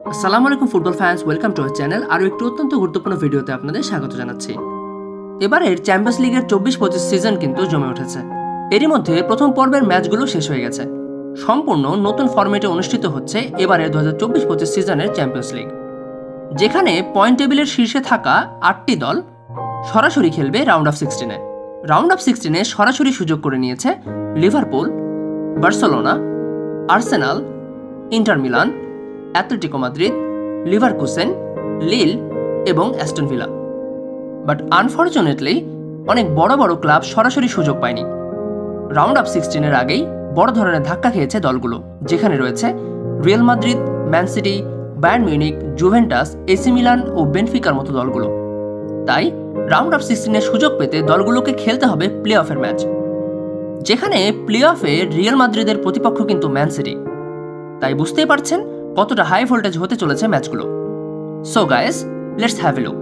আসসালামু আলাইকুম football fans, welcome to our channel. আরও একটি অত্যন্ত গুরুত্বপূর্ণ ভিডিওতে আপনাদের স্বাগত জানাচ্ছি। এবারের চ্যাম্পিয়ন্স লিগের 24-25 সিজন কিন্তু জমে উঠেছে। এরই মধ্যে প্রথম পর্বের ম্যাচগুলো শেষ হয়ে গেছে। সম্পূর্ণ নতুন ফরম্যাটে অনুষ্ঠিত হচ্ছে এবারের 2024-25 সিজনের চ্যাম্পিয়ন্স লিগ, যেখানে পয়েন্ট টেবিলের শীর্ষে থাকা 8টি দল সরাসরি খেলবে রাউন্ড অফ 16-এ। রাউন্ড অফ 16-এ সরাসরি সুযোগ করে নিয়েছে Liverpool, Barcelona, Arsenal, inter Milan, Atletico Madrid, Leverkusen, লিল এবং অ্যাস্টন ভিলা। বাট আনফর্চুনেটলি অনেক বড় বড় ক্লাব সরাসরি সুযোগ পায়নি। রাউন্ড অফ 16-এর আগেই বড় ধরনের ধাক্কা খেয়েছে দলগুলো, যেখানে রয়েছে Real Madrid, Man City, Bayern Munich, Juventus, AC Milan ও বেনফিকার মতো দলগুলো। তাই রাউন্ড অফ 16-এর সুযোগ পেতে দলগুলোকে খেলতে হবে প্লে অফের ম্যাচ, যেখানে প্লে অফে রিয়াল মাদ্রিদের প্রতিপক্ষ কিন্তু ম্যান সিটি। তাই বুঝতেই পারছেন কতটা হাই ভোল্টেজ হতে চলেছে ম্যাচগুলো। So guys, let's have a look.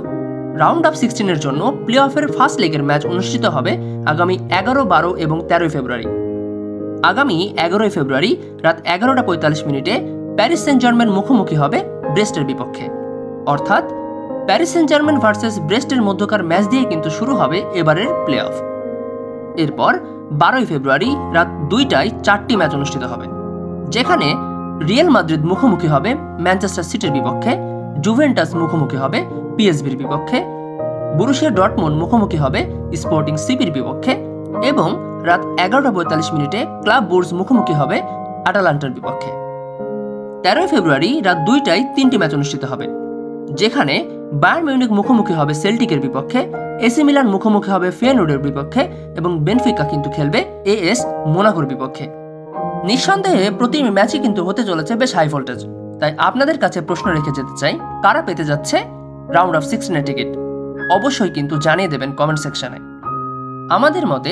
Round of 16-এর জন্য প্লে অফের ফার্স্ট লেগের ম্যাচ অনুষ্ঠিত হবে আগামী 11, 12 এবং 13 ফেব্রুয়ারি। আগামী 11 ফেব্রুয়ারি রাত 11:45 মিনিটে প্যারিস সেন্ট জার্মেন মুখোমুখি হবে ব্রেস্টের বিপক্ষে। অর্থাৎ প্যারিস সেন্ট জার্মেন ভার্সেস ব্রেস্টের মধ্যকার ম্যাচ দিয়ে কিন্তু শুরু হবে এবারের প্লে অফ। এরপর 12 ফেব্রুয়ারি রাত 2টায় 4টি ম্যাচ অনুষ্ঠিত হবে, যেখানে রিয়াল মাদ্রিদ মুখোমুখি হবে ম্যানচেস্টার সিটির বিপক্ষে, জুভেন্টাস মুখোমুখি হবে পিএসভির বিপক্ষে, বরুসিয়া ডর্টমুন্ড মুখোমুখি হবে স্পোর্টিং সিপির বিপক্ষে এবং রাত 11:45 মিনিটে ক্লাব বুরস মুখোমুখি হবে আটালান্টার বিপক্ষে। 13 ফেব্রুয়ারি রাত 2টায় 3টি ম্যাচ অনুষ্ঠিত হবে, যেখানে বায়ার্ন মিউনিক মুখোমুখি হবে সেল্টিকের বিপক্ষে, এসি মিলান মুখোমুখি হবে ফেয়ারনুডের বিপক্ষে এবং বেনফিকা কিন্তু খেলবে এএস মোনাকোর বিপক্ষে। নিঃসন্দেহে প্রতি ম্যাচই কিন্তু হতে চলেছে বেশ হাই ভোল্টেজ। তাই আপনাদের কাছে প্রশ্ন রেখে যেতে চাই, কারা পেতে যাচ্ছে রাউন্ড অফ 16-এর টিকিট? অবশ্যই কিন্তু জানিয়ে দেবেন কমেন্ট সেকশনে। আমাদের মতে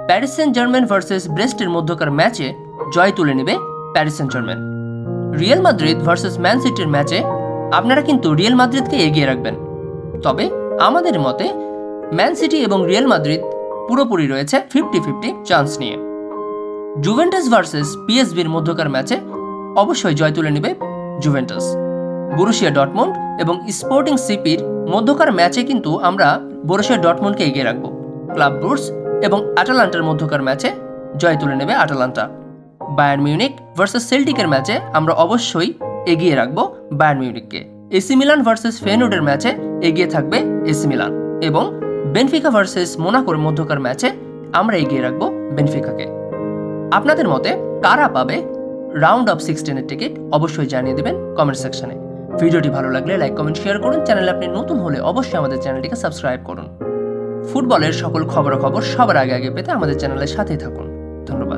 প্যারিস সেন্ট জার্মেন ভার্সেস ব্রেস্টের মধ্যকার ম্যাচে জয় তুলে নেবে Paris Saint Germain. Real Madrid versus Man সিটির ম্যাচে আপনারা কিন্তু রিয়াল মাদ্রিদকে এগিয়ে রাখবেন। তবে আমাদের মতে ম্যান সিটি এবং রিয়াল মাদ্রিদ পুরোপুরি রয়েছে 50-50 চান্স নিয়ে। জুভেন্টাস ভার্সেস পিএসভির মধ্যকার ম্যাচে অবশ্যই জয় তুলে নেবে জুভেন্টাস। বরুসিয়া ডর্টমুন্ড এবং স্পোর্টিং সিপির মধ্যকার ম্যাচে কিন্তু আমরা বরুসিয়া ডর্টমুন্ডকে এগিয়ে রাখবো। ক্লাব বুরস এবং আটালান্টার মধ্যকার ম্যাচে জয় তুলে নেবে আটালান্টা। বায়ার্ন মিউনিক ভার্সেস সেল্টিকের ম্যাচে আমরা অবশ্যই এগিয়ে রাখবো বায়ার্ন মিউনিককে। এসি মিলান ভার্সেস ফেয়ারনুডের ম্যাচে এগিয়ে থাকবে এসি মিলান এবং বেনফিকা ভার্সেস মোনাকোর মধ্যকার ম্যাচে আমরা এগিয়ে রাখবো বেনফিকাকে। আপনাদের মতে কারা পাবে রাউন্ড অফ 16-এর টিকিট? অবশ্যই জানিয়ে দেবেন কমেন্ট সেকশনে। ভিডিওটি ভালো লাগলে লাইক, কমেন্ট, শেয়ার করুন। চ্যানেলে আপনি নতুন হলে অবশ্যই আমাদের চ্যানেলটিকে সাবস্ক্রাইব করুন। ফুটবলের সকল খবরাখবর সবার আগে পেতে আমাদের চ্যানেলের সাথেই থাকুন। ধন্যবাদ।